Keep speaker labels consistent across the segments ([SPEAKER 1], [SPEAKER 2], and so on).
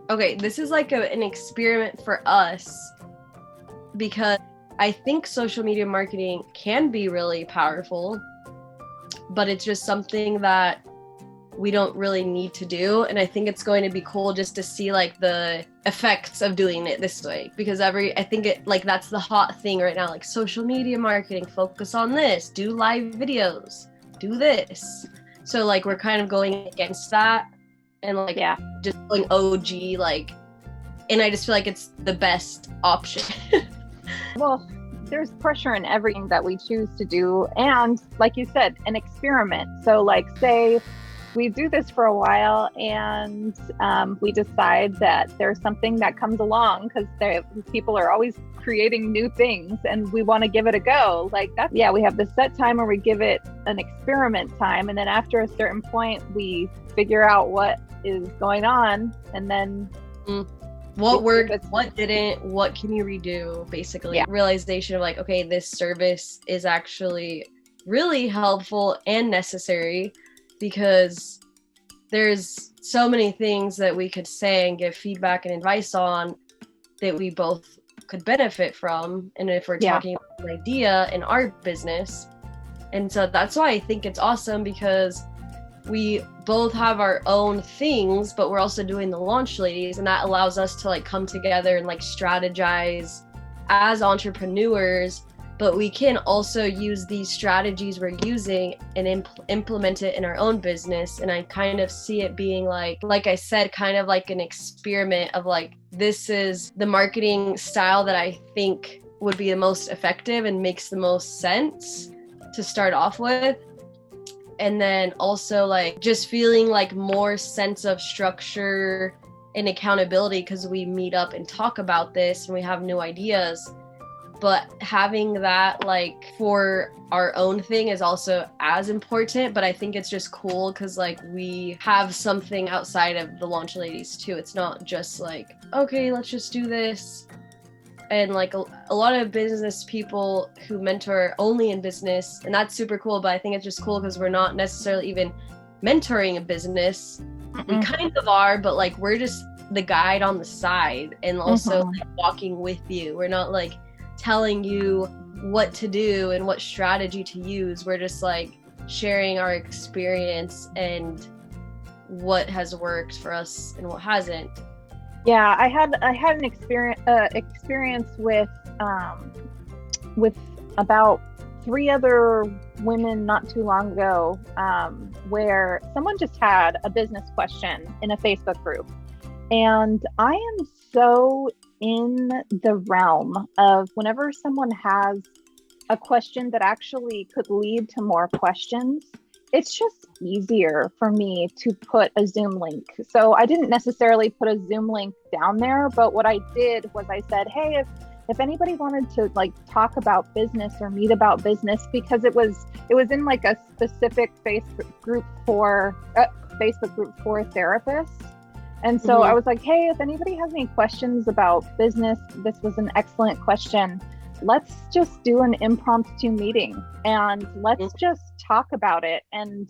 [SPEAKER 1] Okay, this is like an experiment for us because I think social media marketing can be really powerful, but it's just something that we don't really need to do. And I think it's going to be cool just to see like the effects of doing it this way, because I think it like that's the hot thing right now, like social media marketing, focus on this, do live videos, do this. So like we're kind of going against that and like just going OG, like, and I just feel like it's the best option.
[SPEAKER 2] Well, there's pressure in everything that we choose to do. And like you said, an experiment. So like say we do this for a while and we decide that there's something that comes along because people are always creating new things and we want to give it a go. Like that, we have the set time where we give it an experiment time. And then after a certain point, we figure out what is going on and then
[SPEAKER 1] what worked, what didn't, what can you redo, basically. Realization of like, okay, this service is actually really helpful and necessary, because there's so many things that we could say and give feedback and advice on that we both could benefit from. And if we're talking about an idea in our business. And so that's why I think it's awesome, because we both have our own things, but we're also doing the Launch Ladies, and that allows us to like come together and like strategize as entrepreneurs, but we can also use these strategies we're using and implement it in our own business. And I kind of see it being like I said, kind of like an experiment of like, this is the marketing style that I think would be the most effective and makes the most sense to start off with. And then also like just feeling like more sense of structure and accountability, because we meet up and talk about this and we have new ideas. But having that like for our own thing is also as important. But I think it's just cool because like we have something outside of the Launch Ladies too. It's not just like, okay, let's just do this. And like a lot of business people who mentor only in business, and that's super cool, but I think it's just cool because we're not necessarily even mentoring a business. We kind of are, but like we're just the guide on the side and also like, walking with you. We're not like telling you what to do and what strategy to use. We're just like sharing our experience and what has worked for us and what hasn't.
[SPEAKER 2] Yeah, I had an experience with about 3 other women not too long ago, where someone just had a business question in a Facebook group, and I am so in the realm of whenever someone has a question that actually could lead to more questions, it's just easier for me to put a Zoom link. So I didn't necessarily put a Zoom link down there, but what I did was I said, hey, if anybody wanted to like talk about business or meet about business, because it was in like a specific Facebook group for therapists. And so I was like, hey, if anybody has any questions about business, this was an excellent question. Let's just do an impromptu meeting and let's just talk about it. And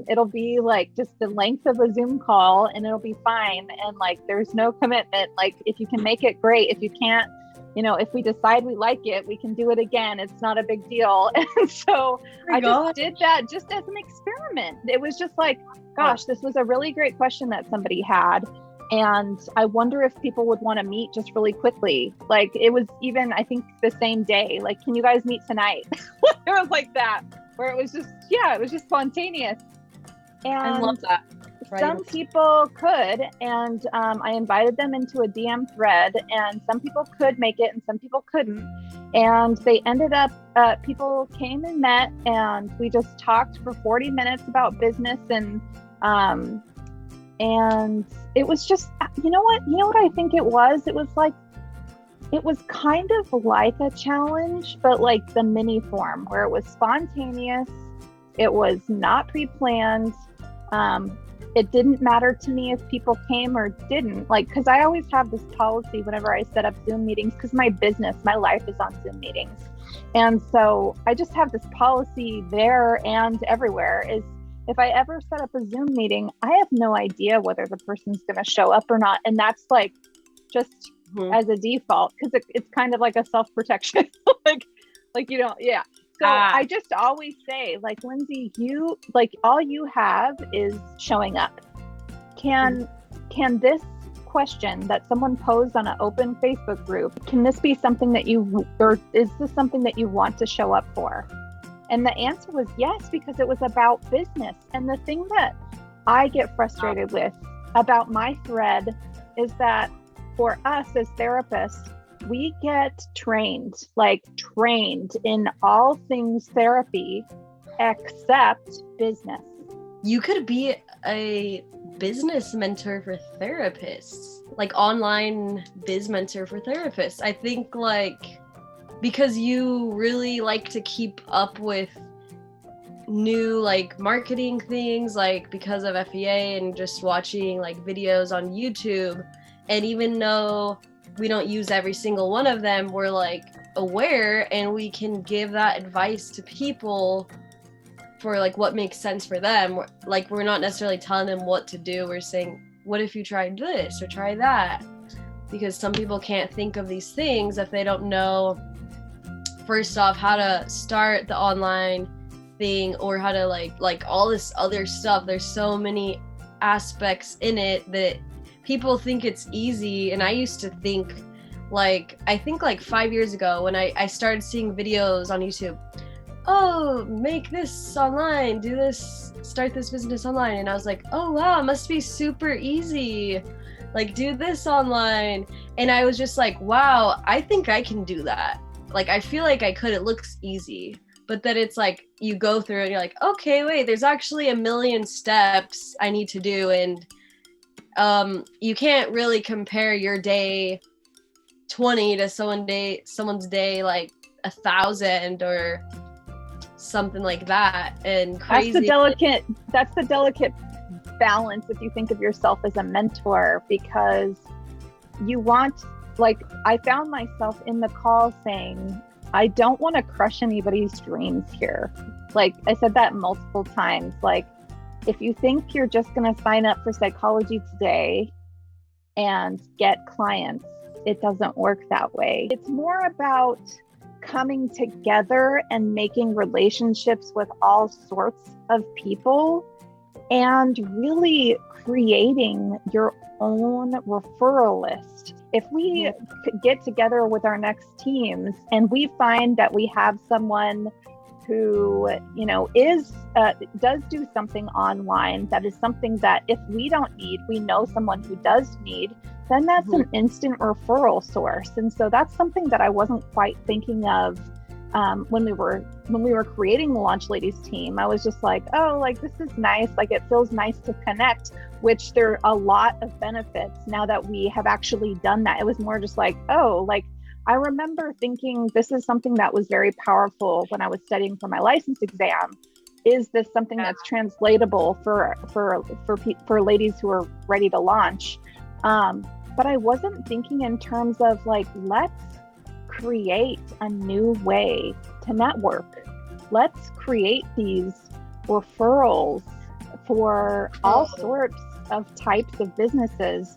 [SPEAKER 2] it'll be like just the length of a Zoom call and it'll be fine. And like, there's no commitment. Like if you can make it, great. If you can't, if we decide we like it, we can do it again. It's not a big deal. And so just did that just as an experiment. It was just like, gosh, this was a really great question that somebody had. And I wonder if people would want to meet just really quickly. Like it was even, I think the same day, like, can you guys meet tonight? It was like that, where it was just, it was just spontaneous. And
[SPEAKER 1] I love that.
[SPEAKER 2] Some people could, and I invited them into a DM thread, and some people could make it and some people couldn't. And they ended up, people came and met, and we just talked for 40 minutes about business. And it was just, you know what I think it was? It was kind of like a challenge, but like the mini form where it was spontaneous. It was not pre-planned. it didn't matter to me if people came or didn't, like, because I always have this policy whenever I set up Zoom meetings, because my life is on Zoom meetings. And so I just have this policy there and everywhere is, if I ever set up a Zoom meeting, I have no idea whether the person's going to show up or not. And that's like just as a default, because it's kind of like a self-protection. like you don't, yeah. So I just always say, like, Lindsay, you, like, all you have is showing up. Can this question that someone posed on an open Facebook group, can this be something that or is this something that you want to show up for? And the answer was yes, because it was about business. And the thing that I get frustrated with about my thread is that for us as therapists, we get trained in all things therapy except business.
[SPEAKER 1] You could be a business mentor for therapists, like online biz mentor for therapists. I think, like, because you really like to keep up with new, like, marketing things, like, because of FEA and just watching, like, videos on YouTube. And even though we don't use every single one of them, we're, like, aware, and we can give that advice to people for, like, what makes sense for them. Like, we're not necessarily telling them what to do. We're saying, what if you tried this or try that? Because some people can't think of these things if they don't know, first off, how to start the online thing, or how to like all this other stuff. There's so many aspects in it that people think it's easy. And I used to think, like, I think like 5 years ago when I started seeing videos on YouTube, oh, make this online, do this, start this business online. And I was like, oh wow, it must be super easy. Like, do this online. And I was just like, wow, I think I can do that. Like, I feel like I could, it looks easy. But then it's like, you go through it and you're like, okay, wait, there's actually a million steps I need to do. And you can't really compare your day 20 to someone's day like 1,000 or something like that. And crazy.
[SPEAKER 2] That's the delicate balance if you think of yourself as a mentor, because you want, like, I found myself in the call saying, I don't want to crush anybody's dreams here. Like, I said that multiple times. Like, if you think you're just going to sign up for Psychology Today and get clients, it doesn't work that way. It's more about coming together and making relationships with all sorts of people and really creating your own referral list. If we get together with our next teams and we find that we have someone who, you know, does do something online, that is something that if we don't need, we know someone who does need, then that's an instant referral source. And so that's something that I wasn't quite thinking of when we were creating the Launch Ladies team. I was just like, oh, like, this is nice. Like, it feels nice to connect, which there are a lot of benefits now that we have actually done that. It was more just like, oh, like, I remember thinking this is something that was very powerful when I was studying for my license exam. Is this something that's translatable for ladies who are ready to launch? But I wasn't thinking in terms of, like, let's create a new way to network. Let's create these referrals for all sorts of types of businesses.